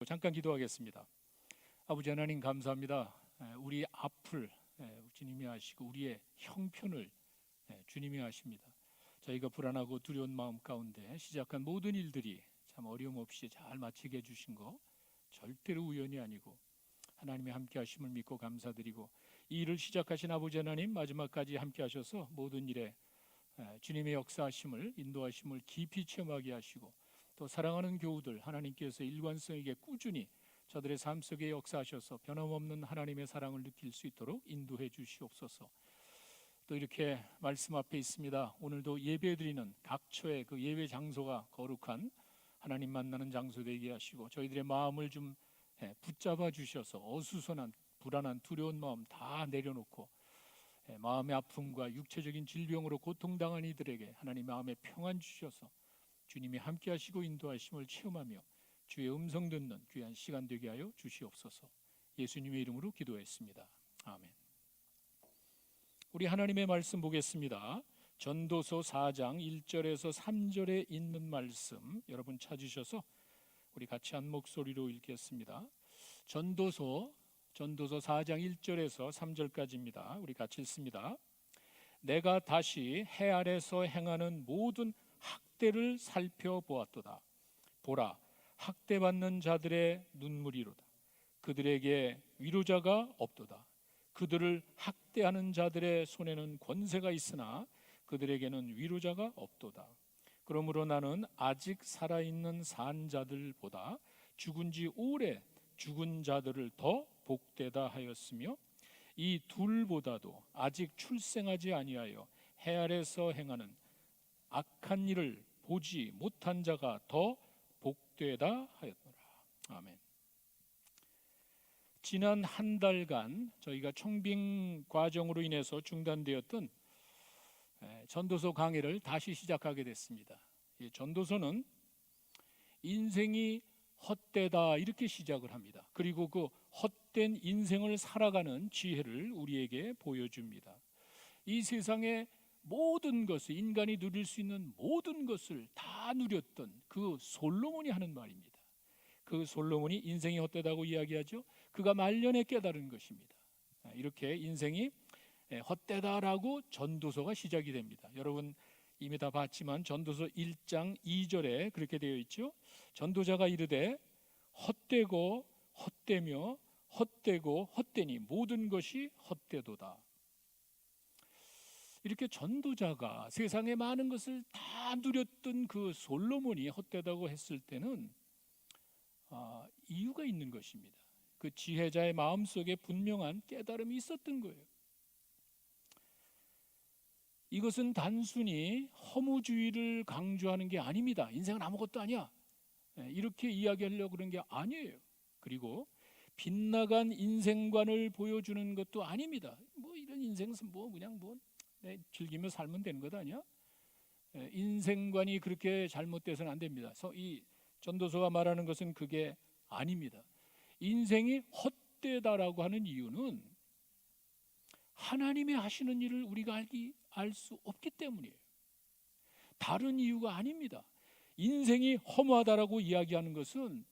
잠깐 기도하겠습니다. 아버지 하나님 감사합니다. 우리 앞을 주님이 하시고 우리의 형편을 주님이 하십니다. 저희가 불안하고 두려운 마음 가운데 시작한 모든 일들이 참 어려움 없이 잘 마치게 해주신 거 절대로 우연이 아니고 하나님의 함께 하심을 믿고 감사드리고, 이 일을 시작하신 아버지 하나님 마지막까지 함께 하셔서 모든 일에 주님의 역사하심을, 인도하심을 깊이 체험하게 하시고, 또 사랑하는 교우들 하나님께서 일관성 있게 꾸준히 저들의 삶 속에 역사하셔서 변함없는 하나님의 사랑을 느낄 수 있도록 인도해 주시옵소서. 또 이렇게 말씀 앞에 있습니다. 오늘도 예배드리는 각처의 그 예배 장소가 거룩한 하나님 만나는 장소 되게 하시고, 저희들의 마음을 좀 붙잡아 주셔서 어수선한 불안한 두려운 마음 다 내려놓고 마음의 아픔과 육체적인 질병으로 고통당한 이들에게 하나님 마음의 평안 주셔서 주님이 함께 하시고 인도하심을 체험하며 주의 음성 듣는 귀한 시간 되게 하여 주시옵소서. 예수님의 이름으로 기도했습니다. 아멘. 우리 하나님의 말씀 보겠습니다. 전도서 4장 1절에서 3절에 있는 말씀 여러분 찾으셔서 우리 같이 한 목소리로 읽겠습니다. 전도서 4장 1절에서 3절까지입니다. 우리 같이 읽습니다. 내가 다시 해 아래서 행하는 모든 학대를 살펴보았도다. 보라, 학대받는 자들의 눈물이로다. 그들에게 위로자가 없도다. 그들을 학대하는 자들의 손에는 권세가 있으나 그들에게는 위로자가 없도다. 그러므로 나는 아직 살아있는 산 자들보다 죽은 지 오래 죽은 자들을 더 복되다 하였으며, 이 둘보다도 아직 출생하지 아니하여 해 아래서 행하는 악한 일을 보지 못한 자가 더 복되다 하였노라. 아멘. 지난 한 달간 저희가 청빙 과정으로 인해서 중단되었던 전도서 강의를 다시 시작하게 됐습니다. 전도서는 인생이 헛되다 이렇게 시작을 합니다. 그리고 그 헛된 인생을 살아가는 지혜를 우리에게 보여줍니다. 이 세상의 모든 것을, 인간이 누릴 수 있는 모든 것을 다 누렸던 그 솔로몬이 하는 말입니다. 그 솔로몬이 인생이 헛되다고 이야기하죠. 그가 말년에 깨달은 것입니다. 이렇게 인생이 헛되다라고 전도서가 시작이 됩니다. 여러분 이미 다 봤지만 전도서 1장 2절에 그렇게 되어 있죠. 전도자가 이르되 헛되고 헛되며 헛되고 헛되니 모든 것이 헛되도다. 이렇게 전도자가 세상의 많은 것을 다 누렸던 그 솔로몬이 헛되다고 했을 때는 이유가 있는 것입니다. 그 지혜자의 마음속에 분명한 깨달음이 있었던 거예요. 이것은 단순히 허무주의를 강조하는 게 아닙니다. 인생은 아무것도 아니야, 이렇게 이야기하려고 그런 게 아니에요. 그리고 빗나간 인생관을 보여주는 것도 아닙니다. 뭐 이런 인생은 그냥 즐기며 살면 되는 것 아니야? 인생관이 그렇게 잘못돼서는 안 됩니다. 이 전도서가 말하는 것은 그게 아닙니다. 인생이 헛되다라고 하는 이유는 하나님이 하시는 일을 우리가 알 수 없기 때문이에요. 다른 이유가 아닙니다. 인생이 허무하다라고 이야기하는 것은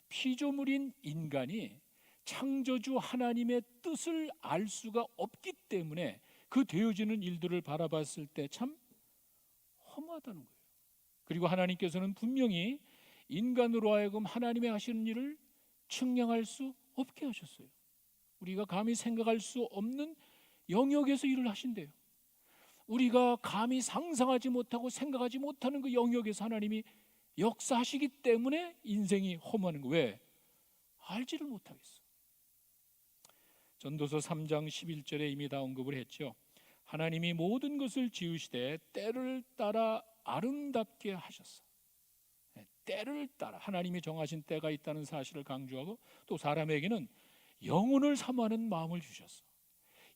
피조물인 인간이 창조주 하나님의 뜻을 알 수가 없기 때문에 그 되어지는 일들을 바라봤을 때 참 허무하다는 거예요. 그리고 하나님께서는 분명히 인간으로 하여금 하나님의 하시는 일을 측량할 수 없게 하셨어요. 우리가 감히 생각할 수 없는 영역에서 일을 하신대요. 우리가 감히 상상하지 못하고 생각하지 못하는 그 영역에서 하나님이 역사하시기 때문에 인생이 허무한 거예요. 왜? 알지를 못하겠어. 전도서 3장 11절에 이미 다 언급을 했죠. 하나님이 모든 것을 지으시되 때를 따라 아름답게 하셨어. 때를 따라 하나님이 정하신 때가 있다는 사실을 강조하고, 또 사람에게는 영혼을 사모하는 마음을 주셨어.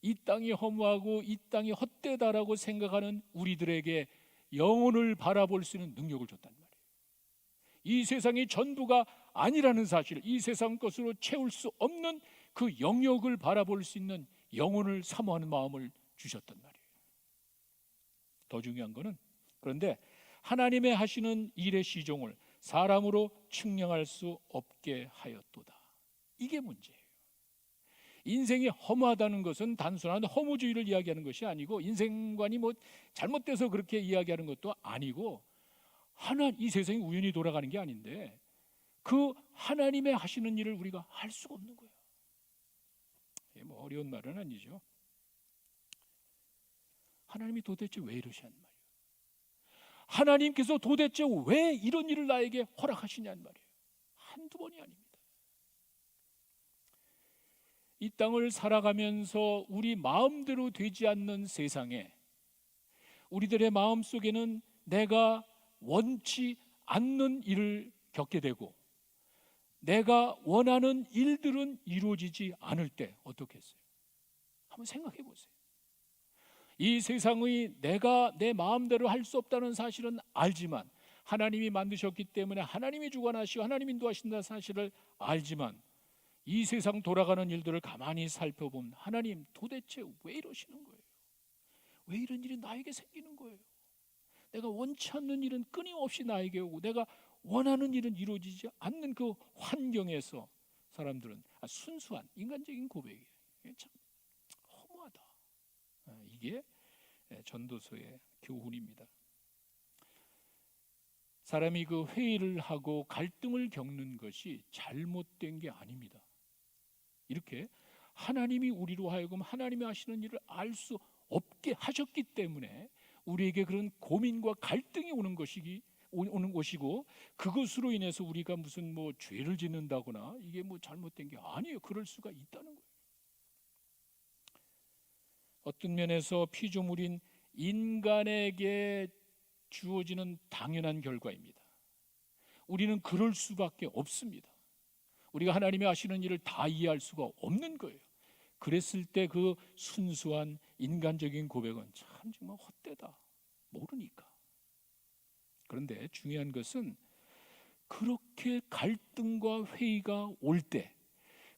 이 땅이 허무하고 이 땅이 헛되다라고 생각하는 우리들에게 영혼을 바라볼 수 있는 능력을 줬단 말이에요. 이 세상이 전부가 아니라는 사실, 이 세상 것으로 채울 수 없는 그 영역을 바라볼 수 있는 영혼을 사모하는 마음을 주셨단 말이에요. 더 중요한 거는, 그런데 하나님의 하시는 일의 시종을 사람으로 측량할 수 없게 하였도다. 이게 문제예요. 인생이 허무하다는 것은 단순한 허무주의를 이야기하는 것이 아니고, 인생관이 뭐 잘못돼서 그렇게 이야기하는 것도 아니고, 이 세상이 우연히 돌아가는 게 아닌데 그 하나님의 하시는 일을 우리가 할 수가 없는 거예요. 뭐 어려운 말은 아니죠. 하나님이 도대체 왜 이러시냔 말이에요. 하나님께서 도대체 왜 이런 일을 나에게 허락하시냔 말이에요. 한두 번이 아닙니다. 이 땅을 살아가면서 우리 마음대로 되지 않는 세상에 우리들의 마음 속에는 내가 원치 않는 일을 겪게 되고, 내가 원하는 일들은 이루어지지 않을 때 어떻게 했어요? 한번 생각해 보세요. 이 세상의 내가 내 마음대로 할 수 없다는 사실은 알지만, 하나님이 만드셨기 때문에 하나님이 주관하시고 하나님이 인도하신다는 사실을 알지만, 이 세상 돌아가는 일들을 가만히 살펴보면 하나님 도대체 왜 이러시는 거예요? 왜 이런 일이 나에게 생기는 거예요? 내가 원치 않는 일은 끊임없이 나에게 오고, 내가 원하는 일은 이루어지지 않는 그 환경에서 사람들은 순수한 인간적인 고백이에요. 참 허무하다. 이게 전도서의 교훈입니다. 사람이 그 회의를 하고 갈등을 겪는 것이 잘못된 게 아닙니다. 이렇게 하나님이 우리로 하여금 하나님이 하시는 일을 알 수 없게 하셨기 때문에 우리에게 그런 고민과 갈등이 오는 것이고, 그것으로 인해서 우리가 무슨 뭐 죄를 짓는다거나 이게 뭐 잘못된 게 아니에요. 그럴 수가 있다는 거예요. 어떤 면에서 피조물인 인간에게 주어지는 당연한 결과입니다. 우리는 그럴 수밖에 없습니다. 우리가 하나님이 하시는 일을 다 이해할 수가 없는 거예요. 그랬을 때 그 순수한 인간적인 고백은 참 정말 헛되다, 모르니까. 그런데 중요한 것은 그렇게 갈등과 회의가 올 때,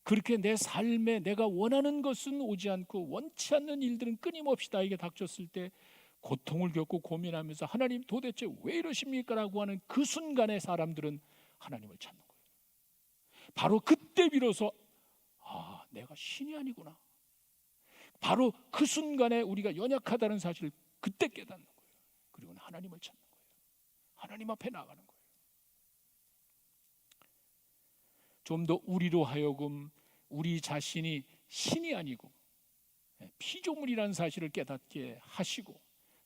그렇게 내 삶에 내가 원하는 것은 오지 않고 원치 않는 일들은 끊임없이 나에게 닥쳤을 때 고통을 겪고 고민하면서 하나님 도대체 왜 이러십니까? 라고 하는 그 순간에 사람들은 하나님을 찾는 거예요. 바로 그때 비로소 내가 신이 아니구나. 바로 그 순간에 우리가 연약하다는 사실을 그때 깨닫는 거예요. 그리고 하나님을 찾는 거예요. 하나님 앞에 나가는 거예요. 좀 더 우리로 하여금 우리 자신이 신이 아니고 피조물이라는 사실을 깨닫게 하시고,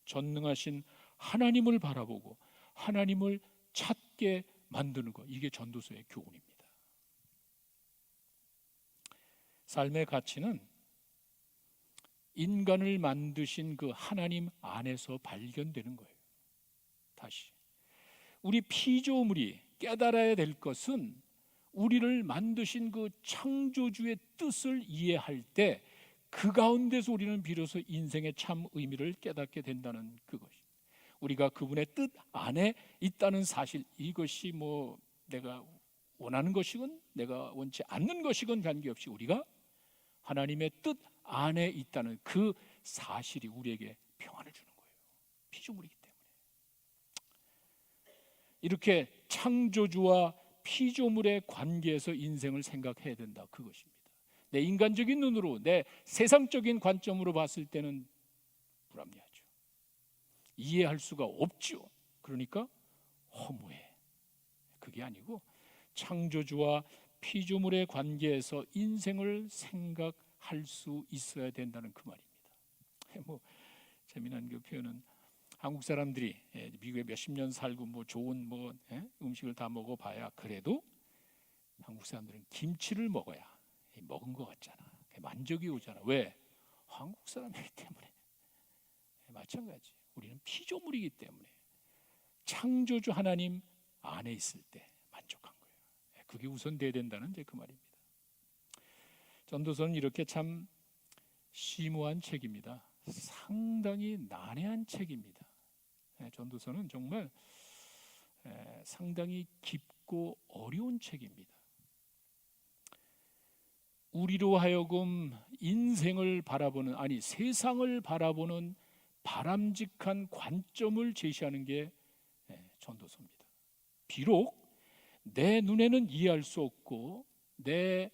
전능하신 하나님을 바라보고 하나님을 찾게 만드는 것, 이게 전도서의 교훈입니다. 삶의 가치는 인간을 만드신 그 하나님 안에서 발견되는 거예요. 다시 우리 피조물이 깨달아야 될 것은 우리를 만드신 그 창조주의 뜻을 이해할 때 그 가운데서 우리는 비로소 인생의 참 의미를 깨닫게 된다는 그것이, 우리가 그분의 뜻 안에 있다는 사실, 이것이 뭐 내가 원하는 것이건 내가 원치 않는 것이건 관계없이 우리가 하나님의 뜻 안에 있다는 그 사실이 우리에게 평안을 주는 거예요. 피조물이기 때문에. 이렇게 창조주와 피조물의 관계에서 인생을 생각해야 된다, 그것입니다. 내 인간적인 눈으로, 내 세상적인 관점으로 봤을 때는 불합리하죠. 이해할 수가 없죠. 그러니까 허무해. 그게 아니고 창조주와 피조물의 관계에서 인생을 생각할 수 있어야 된다는 그 말입니다. 뭐 재미난 그 표현은, 한국 사람들이 미국에 몇십 년 살고 뭐 좋은 음식을 다 먹어봐야 그래도 한국 사람들은 김치를 먹어야 먹은 것 같잖아. 만족이 오잖아. 왜? 한국 사람이기 때문에. 마찬가지. 우리는 피조물이기 때문에 창조주 하나님 안에 있을 때 만족한 거예요. 그게 우선돼야 된다는 그 말입니다. 전도서는 이렇게 참 심오한 책입니다. 상당히 난해한 책입니다. 전도서는 정말 상당히 깊고 어려운 책입니다. 우리로 하여금 인생을 바라보는, 세상을 바라보는 바람직한 관점을 제시하는 게 전도서입니다. 비록 내 눈에는 이해할 수 없고 내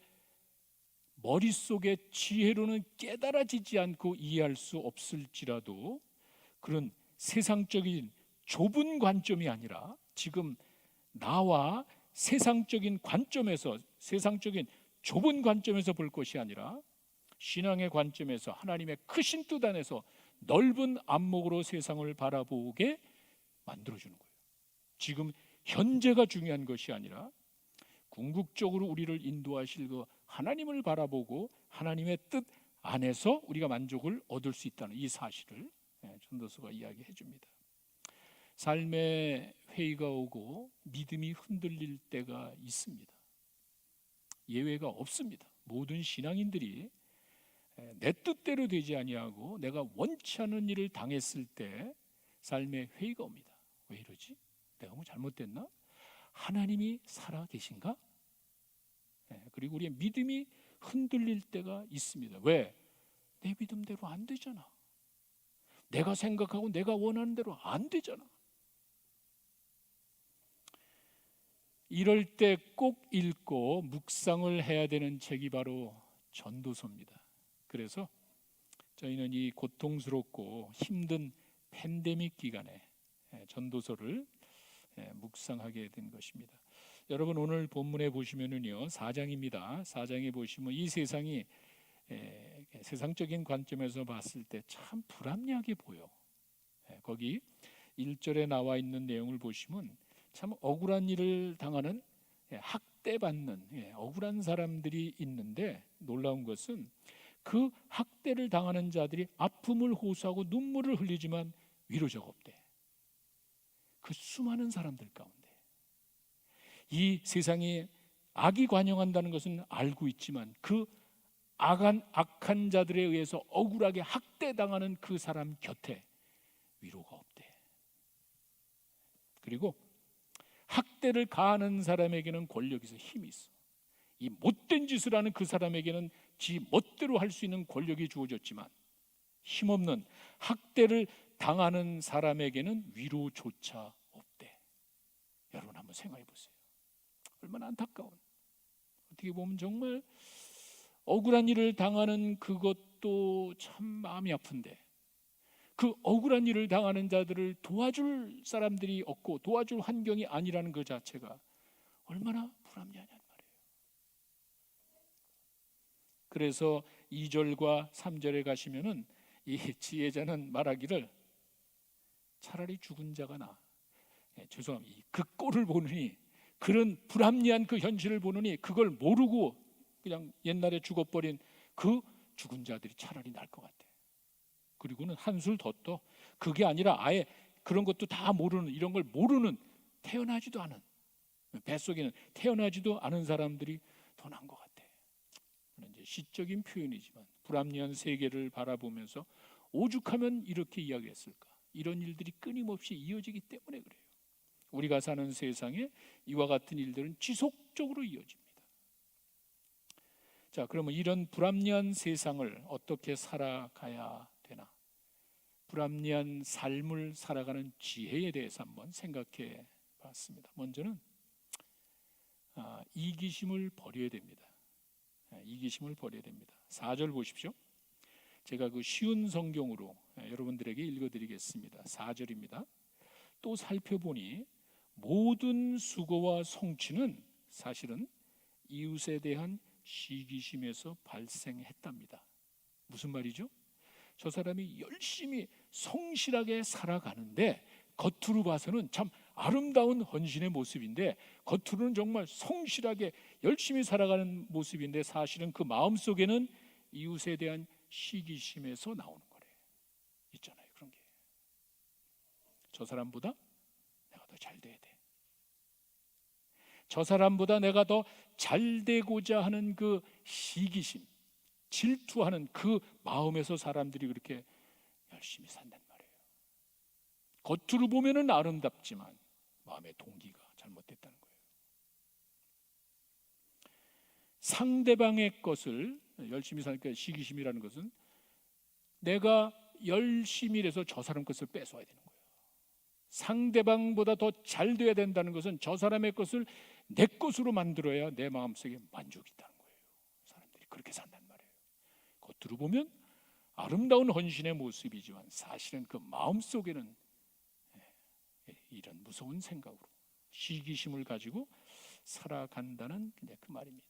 머릿속의 지혜로는 깨달아지지 않고 이해할 수 없을지라도 그런 세상적인 좁은 관점이 아니라 지금 나와 세상적인 관점에서, 세상적인 좁은 관점에서 볼 것이 아니라 신앙의 관점에서 하나님의 크신 뜻 안에서 넓은 안목으로 세상을 바라보게 만들어주는 거예요. 지금 현재가 중요한 것이 아니라 궁극적으로 우리를 인도하실 그 하나님을 바라보고 하나님의 뜻 안에서 우리가 만족을 얻을 수 있다는 이 사실을 전도서가 이야기해 줍니다. 삶의 회의가 오고 믿음이 흔들릴 때가 있습니다. 예외가 없습니다. 모든 신앙인들이 내 뜻대로 되지 아니하고 내가 원치 않은 일을 당했을 때 삶의 회의가 옵니다. 왜 이러지? 내가 뭐 잘못됐나? 하나님이 살아 계신가? 그리고 우리의 믿음이 흔들릴 때가 있습니다. 왜? 내 믿음대로 안 되잖아. 내가 생각하고 내가 원하는 대로 안 되잖아. 이럴 때 꼭 읽고 묵상을 해야 되는 책이 바로 전도서입니다. 그래서 저희는 이 고통스럽고 힘든 팬데믹 기간에 전도서를 묵상하게 된 것입니다. 여러분 오늘 본문에 보시면은요 4장입니다. 4장에 보시면 이 세상이 세상적인 관점에서 봤을 때 참 불합리하게 보여. 거기 1절에 나와 있는 내용을 보시면 참 억울한 일을 당하는 학대받는 억울한 사람들이 있는데 놀라운 것은 그 학대를 당하는 자들이 아픔을 호소하고 눈물을 흘리지만 위로자가 없대. 그 수많은 사람들 가운데 이 세상에 악이 관영한다는 것은 알고 있지만 그 악한 자들에 의해서 억울하게 학대당하는 그 사람 곁에 위로가 없대. 그리고 학대를 가하는 사람에게는 권력이 있어, 힘이 있어. 이 못된 짓을 하는 그 사람에게는 지 멋대로 할 수 있는 권력이 주어졌지만 힘없는 학대를 당하는 사람에게는 위로조차 없대. 여러분 한번 생각해 보세요. 얼마나 안타까운, 어떻게 보면 정말 억울한 일을 당하는 그것도 참 마음이 아픈데 그 억울한 일을 당하는 자들을 도와줄 사람들이 없고 도와줄 환경이 아니라는 그 자체가 얼마나 불합리하냐는 말이에요. 그래서 2절과 3절에 가시면은 이 지혜자는 말하기를 차라리 죽은 자가 나아. 죄송합니다. 그 꼴을 보느니, 그런 불합리한 그 현실을 보느니 그걸 모르고 그냥 옛날에 죽어버린 그 죽은 자들이 차라리 나을 것 같아. 그리고는 한술 더 떠. 그게 아니라 아예 그런 것도 다 모르는, 이런 걸 모르는, 태어나지도 않은, 뱃속에는 태어나지도 않은 사람들이 더 나은 것 같아. 이제 시적인 표현이지만 불합리한 세계를 바라보면서 오죽하면 이렇게 이야기했을까. 이런 일들이 끊임없이 이어지기 때문에 그래요. 우리가 사는 세상에 이와 같은 일들은 지속적으로 이어집니다. 자, 그러면 이런 불합리한 세상을 어떻게 살아가야 되나? 불합리한 삶을 살아가는 지혜에 대해서 한번 생각해 봤습니다. 먼저는 이기심을 버려야 됩니다. 이기심을 버려야 됩니다. 4절 보십시오. 제가 그 쉬운 성경으로 여러분들에게 읽어드리겠습니다. 4절입니다. 또 살펴보니 모든 수고와 성취는 사실은 이웃에 대한 시기심에서 발생했답니다. 무슨 말이죠? 저 사람이 열심히 성실하게 살아가는데 겉으로 봐서는 참 아름다운 헌신의 모습인데, 겉으로는 정말 성실하게 열심히 살아가는 모습인데 사실은 그 마음속에는 이웃에 대한 시기심에서 나오는 거래요. 있잖아요, 그런 게. 저 사람보다 내가 더 잘 돼야 돼. 저 사람보다 내가 더 잘 되고자 하는 그 시기심, 질투하는 그 마음에서 사람들이 그렇게 열심히 산단 말이에요. 겉으로 보면은 아름답지만 마음의 동기가 잘못됐다는 거예요. 상대방의 것을 열심히 사니까 시기심이라는 것은 내가 열심히 해서 저 사람 것을 뺏어야 되는 거예요. 상대방보다 더 잘 돼야 된다는 것은 저 사람의 것을 내 것으로 만들어야 내 마음속에 만족이 있다는 거예요. 사람들이 그렇게 산단 말이에요. 겉으로 보면 아름다운 헌신의 모습이지만 사실은 그 마음속에는 이런 무서운 생각으로 시기심을 가지고 살아간다는 그 말입니다.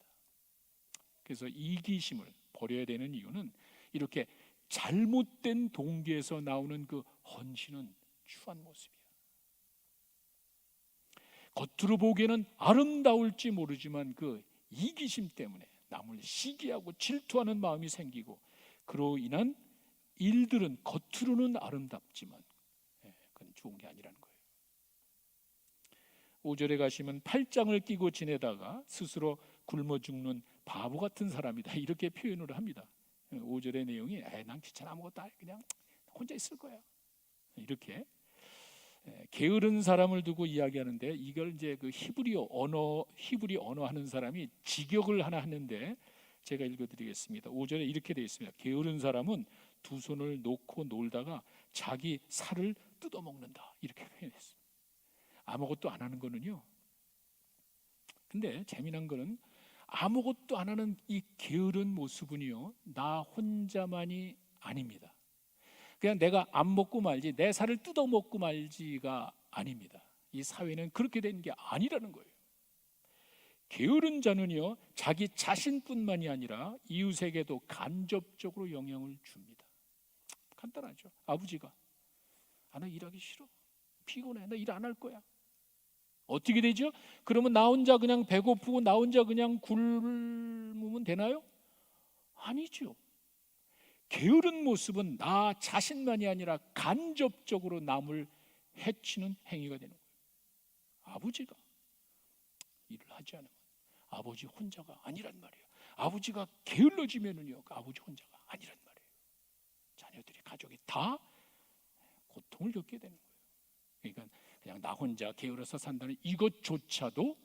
그래서 이기심을 버려야 되는 이유는 이렇게 잘못된 동기에서 나오는 그 헌신은 추한 모습이야. 겉으로 보기에는 아름다울지 모르지만 그 이기심 때문에 남을 시기하고 질투하는 마음이 생기고 그로 인한 일들은 겉으로는 아름답지만 그건 좋은 게 아니라는 거예요. 5절에 가시면 팔짱을 끼고 지내다가 스스로 굶어 죽는 바보 같은 사람이다 이렇게 표현을 합니다. 5절의 내용이 난 귀찮아 아무것도 안 해 그냥 혼자 있을 거야 이렇게 게으른 사람을 두고 이야기하는데 이걸 이제 그 히브리 언어 하는 사람이 직역을 하나 하는데 제가 읽어드리겠습니다. 5절에 이렇게 되어 있습니다. 게으른 사람은 두 손을 놓고 놀다가 자기 살을 뜯어먹는다 이렇게 표현했습니다. 아무것도 안 하는 거는요. 근데 재미난 거는 아무것도 안 하는 이 게으른 모습은요 나 혼자만이 아닙니다. 그냥 내가 안 먹고 말지 내 살을 뜯어먹고 말지가 아닙니다. 이 사회는 그렇게 된 게 아니라는 거예요. 게으른 자는요 자기 자신뿐만이 아니라 이웃에게도 간접적으로 영향을 줍니다. 간단하죠. 아버지가 나 일하기 싫어 피곤해 나 일 안 할 거야. 어떻게 되죠? 그러면 나 혼자 그냥 배고프고 나 혼자 그냥 굶으면 되나요? 아니죠. 게으른 모습은 나 자신만이 아니라 간접적으로 남을 해치는 행위가 되는 거예요. 아버지가 일을 하지 않으면 아버지 혼자가 아니란 말이에요. 아버지가 게을러지면은요 아버지 혼자가 아니란 말이에요. 자녀들이 가족이 다 고통을 겪게 되는 거예요. 그러니까 그냥 나 혼자 게을러서 산다는 이것조차도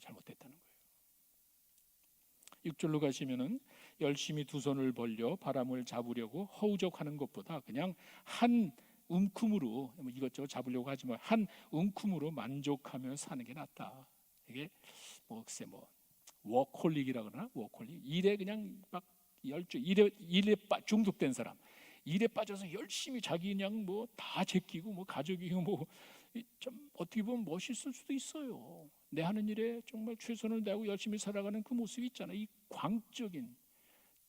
잘못됐다는 거예요. 6절로 가시면은 열심히 두 손을 벌려 바람을 잡으려고 허우적하는 것보다 그냥 한 움큼으로 이것저것 잡으려고 하지 말 한 움큼으로 만족하며 사는 게 낫다. 이게 글쎄 워콜릭이라 그러나 워콜릭 일에 그냥 막 일에 중독된 사람 일에 빠져서 열심히 자기 그냥 다 제끼고 가족이 좀 어떻게 보면 멋있을 수도 있어요. 내 하는 일에 정말 최선을 다하고 열심히 살아가는 그 모습이 있잖아. 이 광적인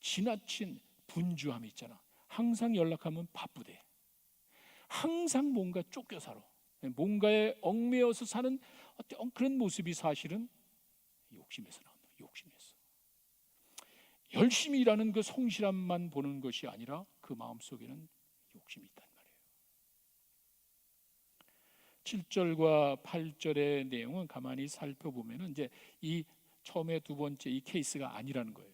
지나친 분주함이 있잖아. 항상 연락하면 바쁘대. 항상 뭔가 쫓겨 살아. 뭔가에 얽매여서 사는 어떤 그런 모습이 사실은 욕심에서 나온다. 욕심에서. 열심히 일하는 그 성실함만 보는 것이 아니라 그 마음속에는 욕심이 있단 말이에요. 7절과 8절의 내용은 가만히 살펴보면 이제 이 처음에 두 번째 이 케이스가 아니라는 거예요.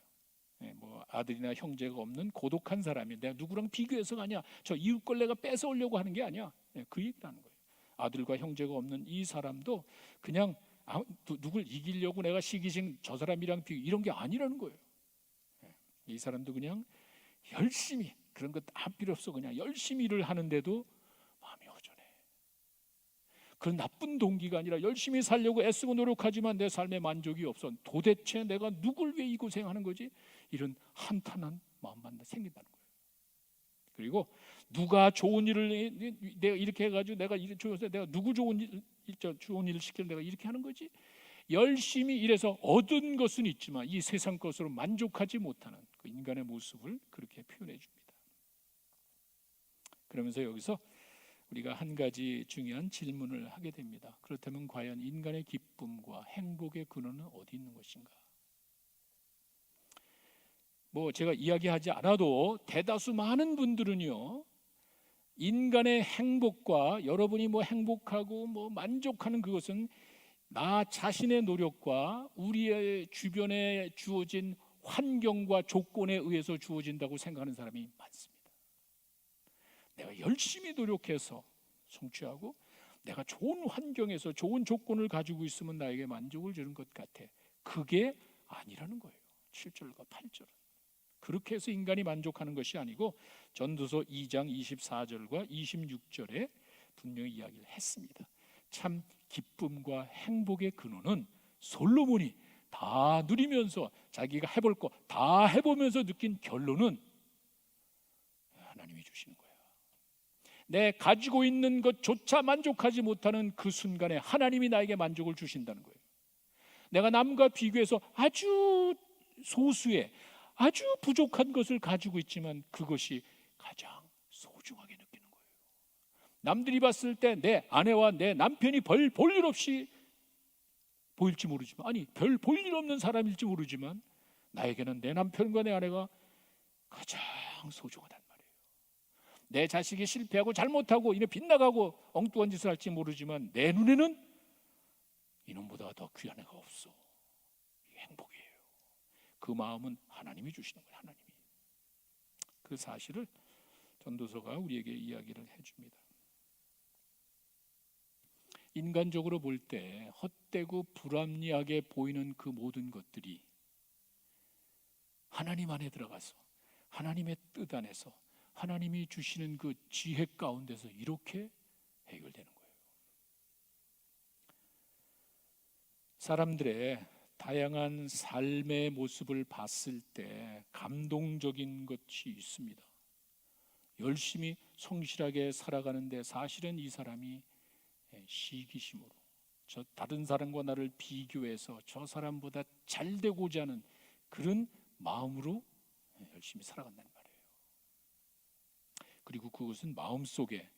아들이나 형제가 없는 고독한 사람이 내가 누구랑 비교해서가 아니야. 저 이웃 걸 내가 뺏어오려고 하는 게 아니야. 그 얘기라는 거예요. 아들과 형제가 없는 이 사람도 그냥 누굴 이기려고 내가 시기심 저 사람이랑 비교 이런 게 아니라는 거예요. 이 사람도 그냥 열심히 그런 것 다 필요 없어 그냥 열심히 일을 하는데도 마음이 허전해. 그런 나쁜 동기가 아니라 열심히 살려고 애쓰고 노력하지만 내 삶에 만족이 없어. 도대체 내가 누굴 위해 이 고생하는 거지? 이런 한탄한 마음만 생긴다는 거예요. 그리고 누가 좋은 일을 내가 이렇게 해가지고 내가 누구 좋은 일을 시키려 내가 이렇게 하는 거지? 열심히 일해서 얻은 것은 있지만 이 세상 것으로 만족하지 못하는 그 인간의 모습을 그렇게 표현해 줍니다. 그러면서 여기서 우리가 한 가지 중요한 질문을 하게 됩니다. 그렇다면 과연 인간의 기쁨과 행복의 근원은 어디 있는 것인가? 제가 이야기하지 않아도 대다수 많은 분들은요 인간의 행복과 여러분이 행복하고 만족하는 그것은 나 자신의 노력과 우리의 주변에 주어진 환경과 조건에 의해서 주어진다고 생각하는 사람이 많습니다. 내가 열심히 노력해서 성취하고 내가 좋은 환경에서 좋은 조건을 가지고 있으면 나에게 만족을 주는 것 같아. 그게 아니라는 거예요. 7절과 8절은 그렇게 해서 인간이 만족하는 것이 아니고 전도서 2장 24절과 26절에 분명히 이야기를 했습니다. 참 기쁨과 행복의 근원은 솔로몬이 다 누리면서 자기가 해볼 거 다 해보면서 느낀 결론은 하나님이 주시는 거예요. 내 가지고 있는 것조차 만족하지 못하는 그 순간에 하나님이 나에게 만족을 주신다는 거예요. 내가 남과 비교해서 아주 소수의 아주 부족한 것을 가지고 있지만 그것이 가장 소중하게 느끼는 거예요. 남들이 봤을 때 내 아내와 내 남편이 별 볼 일 없이 보일지 모르지만, 아니 별 볼 일 없는 사람일지 모르지만 나에게는 내 남편과 내 아내가 가장 소중하단 말이에요. 내 자식이 실패하고 잘못하고 이래 빗나가고 엉뚱한 짓을 할지 모르지만 내 눈에는 이놈보다 더 귀한 애가 없어. 이게 행복이에요. 그 마음은 하나님이 주시는 거예요. 하나님이. 그 사실을 전도서가 우리에게 이야기를 해줍니다. 인간적으로 볼 때 헛되고 불합리하게 보이는 그 모든 것들이 하나님 안에 들어가서 하나님의 뜻 안에서 하나님이 주시는 그 지혜 가운데서 이렇게 해결되는 거예요. 사람들의 다양한 삶의 모습을 봤을 때 감동적인 것이 있습니다. 열심히 성실하게 살아가는데 사실은 이 사람이 시기심으로 저 다른 사람과 나를 비교해서 저 사람보다 잘 되고자 하는 그런 마음으로 열심히 살아간다는 말이에요. 그리고 그것은 마음속에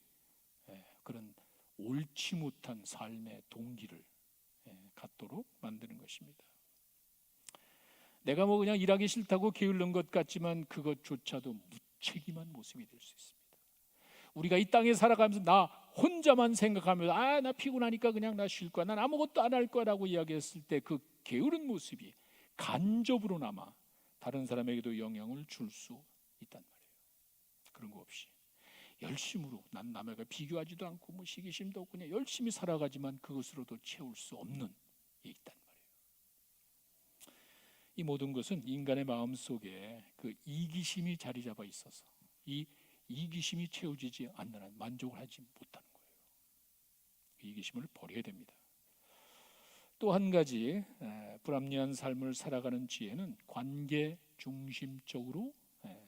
그런 옳지 못한 삶의 동기를 갖도록 만드는 것입니다. 내가 뭐 그냥 일하기 싫다고 게으른 것 같지만 그것조차도 무책임한 모습이 될 수 있습니다. 우리가 이 땅에 살아가면서 나 혼자만 생각하면서 나 피곤하니까 그냥 나 쉴 거야, 난 아무것도 안 할 거라고 이야기했을 때 그 게으른 모습이 간접으로나마 다른 사람에게도 영향을 줄 수 있단 말이에요. 그런 거 없이 열심으로 난 남에게 비교하지도 않고 뭐 시기심도 없고 그냥 열심히 살아가지만 그것으로도 채울 수 없는 게 있단 말이에요. 이 모든 것은 인간의 마음 속에 그 이기심이 자리 잡아 있어서 이 이기심이 채워지지 않는 한 만족을 하지 못하는 거예요. 이기심을 버려야 됩니다. 또 한 가지 불합리한 삶을 살아가는 지혜는 관계 중심적으로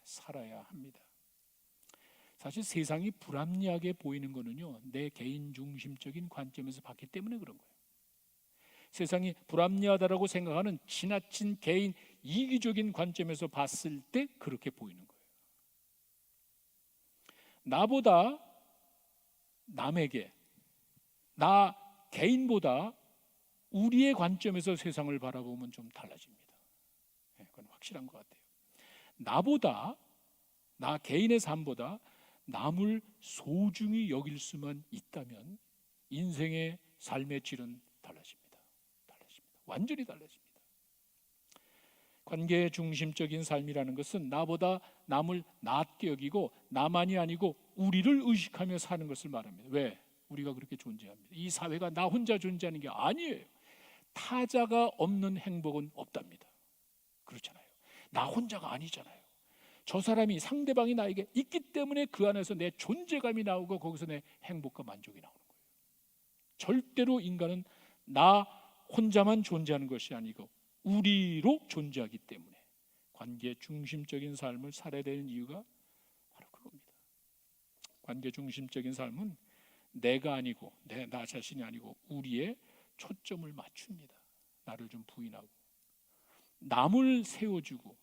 살아야 합니다. 사실 세상이 불합리하게 보이는 거는요, 내 개인 중심적인 관점에서 봤기 때문에 그런 거예요. 세상이 불합리하다라고 생각하는 지나친 개인 이기적인 관점에서 봤을 때 그렇게 보이는 거예요. 나보다 남에게, 나 개인보다 우리의 관점에서 세상을 바라보면 좀 달라집니다. 그건 확실한 것 같아요. 나보다, 나 개인의 삶보다 남을 소중히 여길 수만 있다면 인생의 삶의 질은 달라집니다. 완전히 달라집니다. 관계 중심적인 삶이라는 것은 나보다 남을 낮게 여기고 나만이 아니고 우리를 의식하며 사는 것을 말합니다. 왜? 우리가 그렇게 존재합니다. 이 사회가 나 혼자 존재하는 게 아니에요. 타자가 없는 행복은 없답니다. 그렇잖아요. 나 혼자가 아니잖아요. 저 사람이, 상대방이 나에게 있기 때문에 그 안에서 내 존재감이 나오고 거기서 내 행복과 만족이 나오는 거예요. 절대로 인간은 나 혼자만 존재하는 것이 아니고 우리로 존재하기 때문에 관계 중심적인 삶을 살아야 되는 이유가 바로 그겁니다. 관계 중심적인 삶은 내가 아니고 나 자신이 아니고 우리의 초점을 맞춥니다. 나를 좀 부인하고 남을 세워주고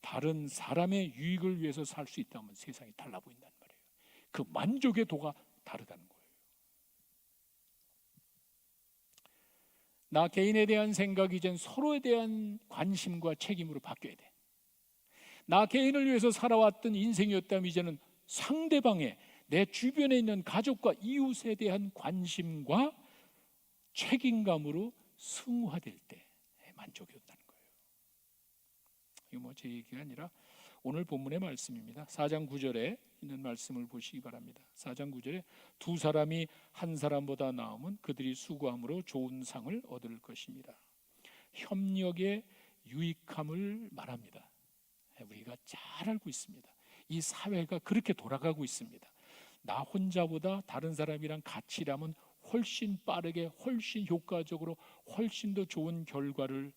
다른 사람의 유익을 위해서 살 수 있다면 세상이 달라 보인단 말이에요. 그 만족의 도가 다르다는 거예요. 나 개인에 대한 생각이 이젠 서로에 대한 관심과 책임으로 바뀌어야 돼. 나 개인을 위해서 살아왔던 인생이었다면 이제는 상대방의, 내 주변에 있는 가족과 이웃에 대한 관심과 책임감으로 승화될 때 만족이 온다는 거예요. 이거 뭐 제 얘기가 아니라 오늘 본문의 말씀입니다. 4장 9절에 있는 말씀을 보시기 바랍니다. 4장 9절에 두 사람이 한 사람보다 나으면 그들이 수고함으로 좋은 상을 얻을 것입니다. 협력의 유익함을 말합니다. 우리가 잘 알고 있습니다. 이 사회가 그렇게 돌아가고 있습니다. 나 혼자보다 다른 사람이랑 같이 일하면 훨씬 빠르게, 훨씬 효과적으로, 훨씬 더 좋은 결과를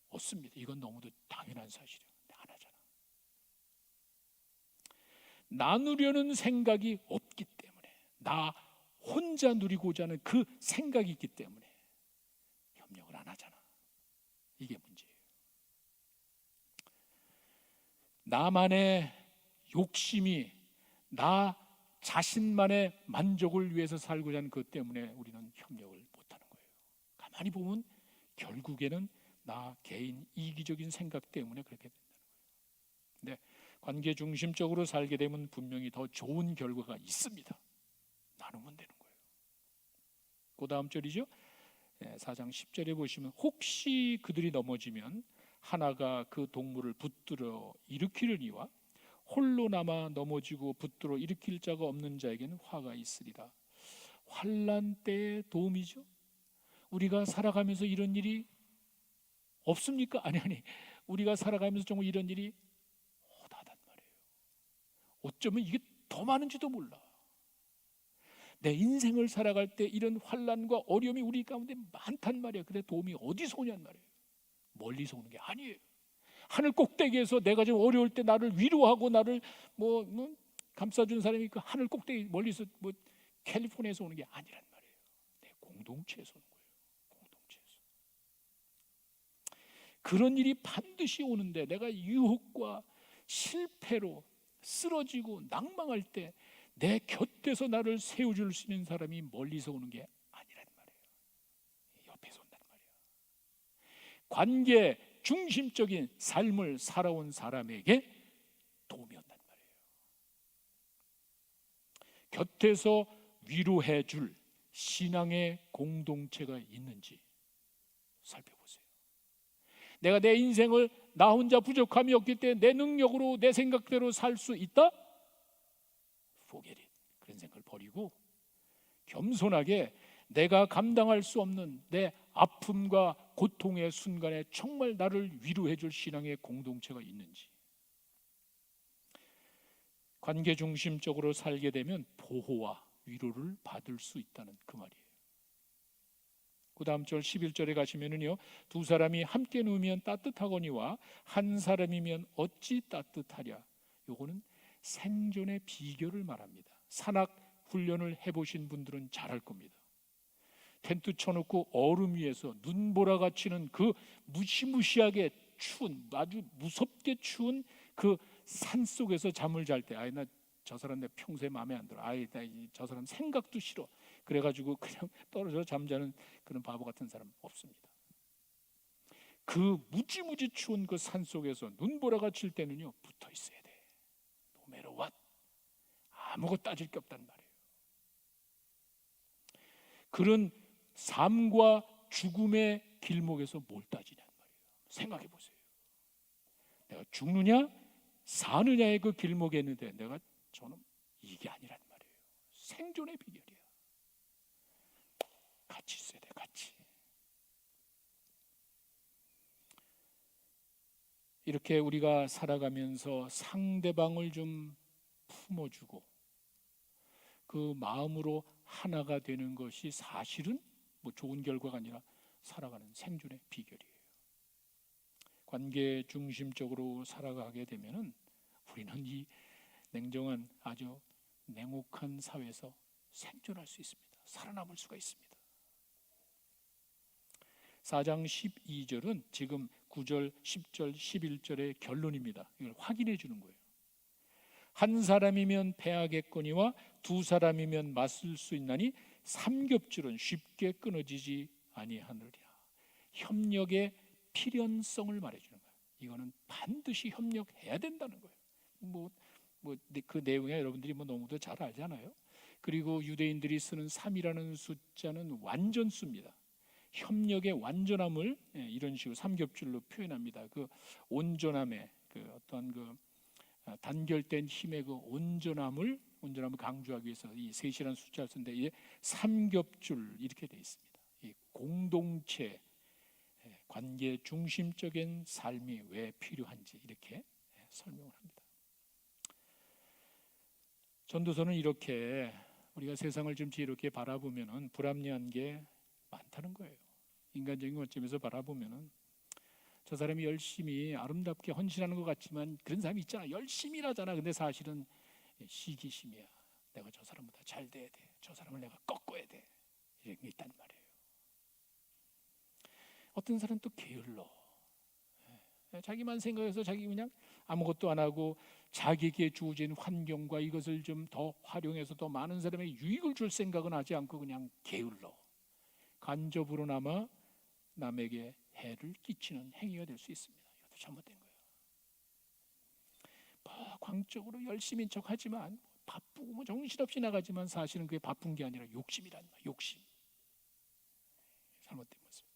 얻습니다. 이건 너무도 당연한 사실이에요. 근데 안 하잖아. 나누려는 생각이 없기 때문에, 나 혼자 누리고자 하는 그 생각이 있기 때문에 협력을 안 하잖아. 이게 문제예요. 나만의 욕심이, 나 자신만의 만족을 위해서 살고자 하는 것 때문에 우리는 협력을 못하는 거예요. 가만히 보면 결국에는 나 개인 이기적인 생각 때문에 그렇게 된다는 거예요. 근데 관계 중심적으로 살게 되면 분명히 더 좋은 결과가 있습니다. 나누면 되는 거예요. 그 다음 절이죠. 4장 10절에 보시면 혹시 그들이 넘어지면 하나가 그 동물을 붙들어 일으키려니와 홀로 남아 넘어지고 붙들어 일으킬 자가 없는 자에게는 화가 있으리라. 환난 때의 도움이죠. 우리가 살아가면서 이런 일이 없습니까? 아니 우리가 살아가면서 정말 이런 일이 허다단 말이에요. 어쩌면 이게 더 많은지도 몰라. 내 인생을 살아갈 때 이런 환난과 어려움이 우리 가운데 많단 말이에요. 근데 도움이 어디서 오냔 말이에요. 멀리서 오는 게 아니에요. 하늘 꼭대기에서 내가 좀 어려울 때 나를 위로하고 나를 감싸준 사람이 그 하늘 꼭대기 멀리서 캘리포니아에서 오는 게 아니란 말이에요. 내 공동체에서 오는 거예요. 공동체에서. 그런 일이 반드시 오는데 내가 유혹과 실패로 쓰러지고 낭망할 때 내 곁에서 나를 세워줄 수 있는 사람이 멀리서 오는 게 아니란 말이에요. 옆에서 온단 말이에요. 관계 중심적인 삶을 살아온 사람에게 도움이 온단 말이에요. 곁에서 위로해 줄 신앙의 공동체가 있는지 살펴보세요. 내가 내 인생을 나 혼자 부족함이 없기 때문에 내 능력으로 내 생각대로 살 수 있다? 포기해. 그런 생각을 버리고 겸손하게 내가 감당할 수 없는 내 아픔과 고통의 순간에 정말 나를 위로해 줄 신앙의 공동체가 있는지. 관계 중심적으로 살게 되면 보호와 위로를 받을 수 있다는 그 말이에요. 그 다음 절 11절에 가시면은요, 두 사람이 함께 누우면 따뜻하거니와 한 사람이면 어찌 따뜻하랴. 요거는 생존의 비결을 말합니다. 산악 훈련을 해보신 분들은 잘 알 겁니다. 텐트 쳐놓고 얼음 위에서 눈보라가 치는 그 무시무시하게 추운, 아주 무섭게 추운 그 산 속에서 잠을 잘 때, 나 저 사람 내 평소에 마음에 안 들어, 저 사람 생각도 싫어, 그래가지고 그냥 떨어져 잠자는 그런 바보 같은 사람 없습니다. 그 무지무지 추운 그 산 속에서 눈보라가 칠 때는요, 붙어 있어야 돼. No matter what. 아무것도 따질 게 없단 말이에요. 그런 삶과 죽음의 길목에서 뭘 따지냔 말이에요. 생각해 보세요. 내가 죽느냐 사느냐의 그 길목에 있는데 저는 이게 아니란 말이에요. 생존의 비결이야. 같이 있어야 돼. 같이. 이렇게 우리가 살아가면서 상대방을 좀 품어주고 그 마음으로 하나가 되는 것이 사실은 좋은 결과가 아니라 살아가는 생존의 비결이에요. 관계 중심적으로 살아가게 되면은 우리는 이 냉정한 아주 냉혹한 사회에서 생존할 수 있습니다. 살아남을 수가 있습니다. 4장 12절은 지금 9절, 10절, 11절의 결론입니다. 이걸 확인해 주는 거예요. 한 사람이면 패하겠거니와 두 사람이면 맞설 수 있나니 삼겹줄은 쉽게 끊어지지 아니하느리라. 협력의 필연성을 말해주는 거예요. 이거는 반드시 협력해야 된다는 거예요. 그 내용에 여러분들이 너무도 잘 알잖아요. 그리고 유대인들이 쓰는 3이라는 숫자는 완전수입니다. 협력의 완전함을 이런 식으로 삼겹줄로 표현합니다. 그 온전함의 그 어떤 그 단결된 힘의 그 온전함을 강조하기 위해서 이 3이라는 숫자를 쓰는데 이게 삼겹줄 이렇게 되어 있습니다. 이 공동체 관계 중심적인 삶이 왜 필요한지 이렇게 설명을 합니다. 전도서는 이렇게 우리가 세상을 좀 지혜롭게 바라보면은 불합리한 게 많다는 거예요. 인간적인 관점에서 바라보면은 저 사람이 열심히 아름답게 헌신하는 것 같지만 그런 사람이 있잖아. 열심히 일하잖아. 근데 사실은 시기심이야. 내가 저 사람보다 잘 돼야 돼. 저 사람을 내가 꺾어야 돼. 이런 게 있단 말이에요. 어떤 사람은 또 게을러. 자기만 생각해서 자기 그냥 아무것도 안 하고 자기에게 주어진 환경과 이것을 좀 더 활용해서 더 많은 사람에게 유익을 줄 생각은 하지 않고 그냥 게을러. 간접으로나마 남에게 해를 끼치는 행위가 될 수 있습니다. 이것도 잘못된 거예요. 광적으로 열심인 척하지만 바쁘고 정신없이 나가지만 사실은 그게 바쁜 게 아니라 욕심이란 말이에요. 욕심. 잘못된 모습.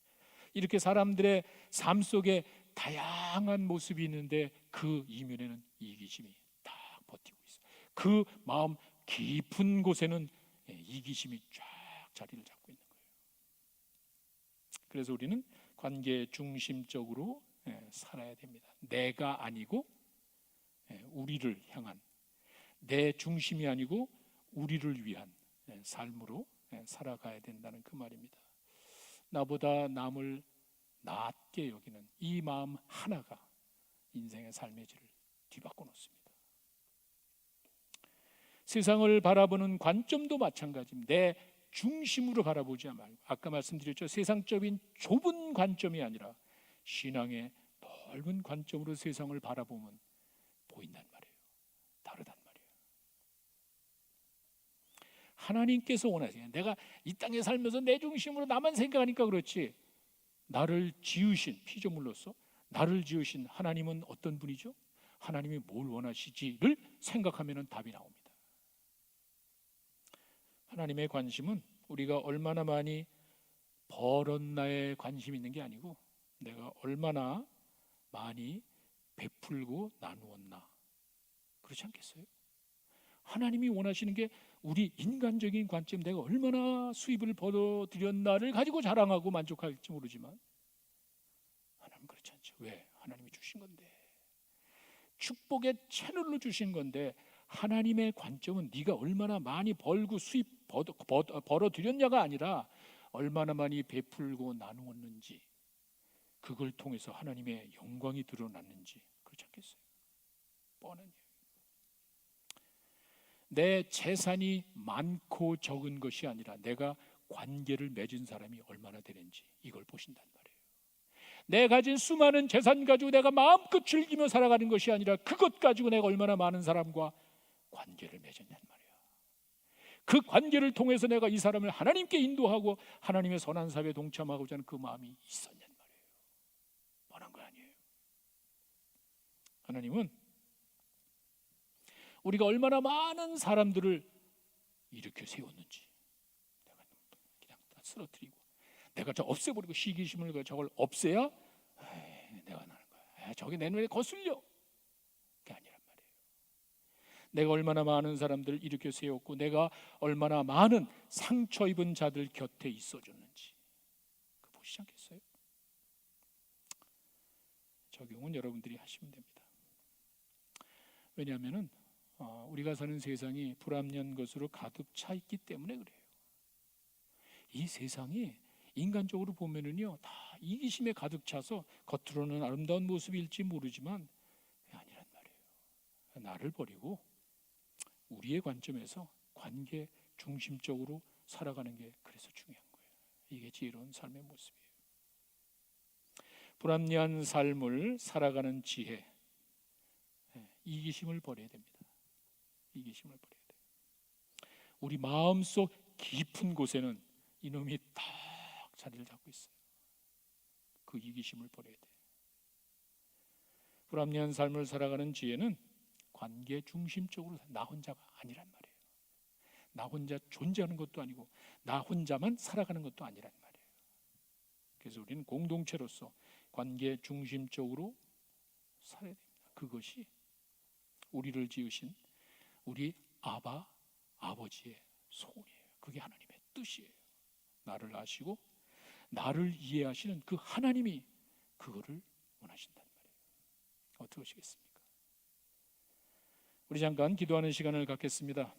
이렇게 사람들의 삶 속에 다양한 모습이 있는데 그 이면에는 이기심이 딱 버티고 있어요. 그 마음 깊은 곳에는 이기심이 쫙 자리를 잡고 있는 거예요. 그래서 우리는 관계 중심적으로 살아야 됩니다. 내가 아니고 우리를 향한, 내 중심이 아니고 우리를 위한 삶으로 살아가야 된다는 그 말입니다. 나보다 남을 낮게 여기는 이 마음 하나가 인생의 삶의 질을 뒤바꿔 놓습니다. 세상을 바라보는 관점도 마찬가지입니다. 내 중심으로 바라보지 말고, 아까 말씀드렸죠, 세상적인 좁은 관점이 아니라 신앙의 넓은 관점으로 세상을 바라보면 보인단 말이에요. 다르단 말이에요. 하나님께서 원하시는, 내가 이 땅에 살면서 내 중심으로 나만 생각하니까 그렇지, 나를 지으신, 피조물로서 나를 지으신 하나님은 어떤 분이죠? 하나님이 뭘 원하시지를 생각하면 답이 나옵니다. 하나님의 관심은 우리가 얼마나 많이 벌었나에 관심이 있는 게 아니고 내가 얼마나 많이 베풀고 나누었나, 그렇지 않겠어요? 하나님이 원하시는 게 우리 인간적인 관점, 내가 얼마나 수입을 벌어들였나를 가지고 자랑하고 만족할지 모르지만 하나님은 그렇지 않죠. 왜? 하나님이 주신 건데, 축복의 채널로 주신 건데, 하나님의 관점은 네가 얼마나 많이 벌고 수입 벌어들였냐가 아니라 얼마나 많이 베풀고 나누었는지, 그걸 통해서 하나님의 영광이 드러났는지, 그렇지 않겠어요? 뻔한 얘기. 내 재산이 많고 적은 것이 아니라 내가 관계를 맺은 사람이 얼마나 되는지, 이걸 보신단 말이에요. 내 가진 수많은 재산 가지고 내가 마음껏 즐기며 살아가는 것이 아니라 그것 가지고 내가 얼마나 많은 사람과 관계를 맺었냔 말이에요. 그 관계를 통해서 내가 이 사람을 하나님께 인도하고 하나님의 선한 사업에 동참하고자 하는 그 마음이 있었냔 말이에요. 뻔한 거 아니에요. 하나님은 우리가 얼마나 많은 사람들을 일으켜 세웠는지, 내가 그냥 다 쓰러뜨리고 내가 저 없애버리고 시기심을 저걸 없애야 내가 나는 거야. 저게 내 눈에 거슬려. 그게 아니란 말이에요. 내가 얼마나 많은 사람들을 일으켜 세웠고 내가 얼마나 많은 상처 입은 자들 곁에 있어줬는지, 그 보시지 않겠어요? 적용은 여러분들이 하시면 됩니다. 왜냐하면은 우리가 사는 세상이 불합리한 것으로 가득 차 있기 때문에 그래요. 이 세상이 인간적으로 보면은요, 다 이기심에 가득 차서 겉으로는 아름다운 모습일지 모르지만 아니란 말이에요. 나를 버리고 우리의 관점에서 관계 중심적으로 살아가는 게 그래서 중요한 거예요. 이게 지혜로운 삶의 모습이에요. 불합리한 삶을 살아가는 지혜, 이기심을 버려야 됩니다. 이기심을 버려야 돼요. 우리 마음속 깊은 곳에는 이놈이 딱 자리를 잡고 있어요. 그 이기심을 버려야 돼요. 불합리한 삶을 살아가는 지혜는 관계 중심적으로, 나 혼자가 아니란 말이에요. 나 혼자 존재하는 것도 아니고 나 혼자만 살아가는 것도 아니란 말이에요. 그래서 우리는 공동체로서 관계 중심적으로 살아야 됩니다. 그것이 우리를 지으신 우리 아버지의 소원이에요. 그게 하나님의 뜻이에요. 나를 아시고 나를 이해하시는 그 하나님이 그거를 원하신단 말이에요. 어떻게 하시겠습니까? 우리 잠깐 기도하는 시간을 갖겠습니다.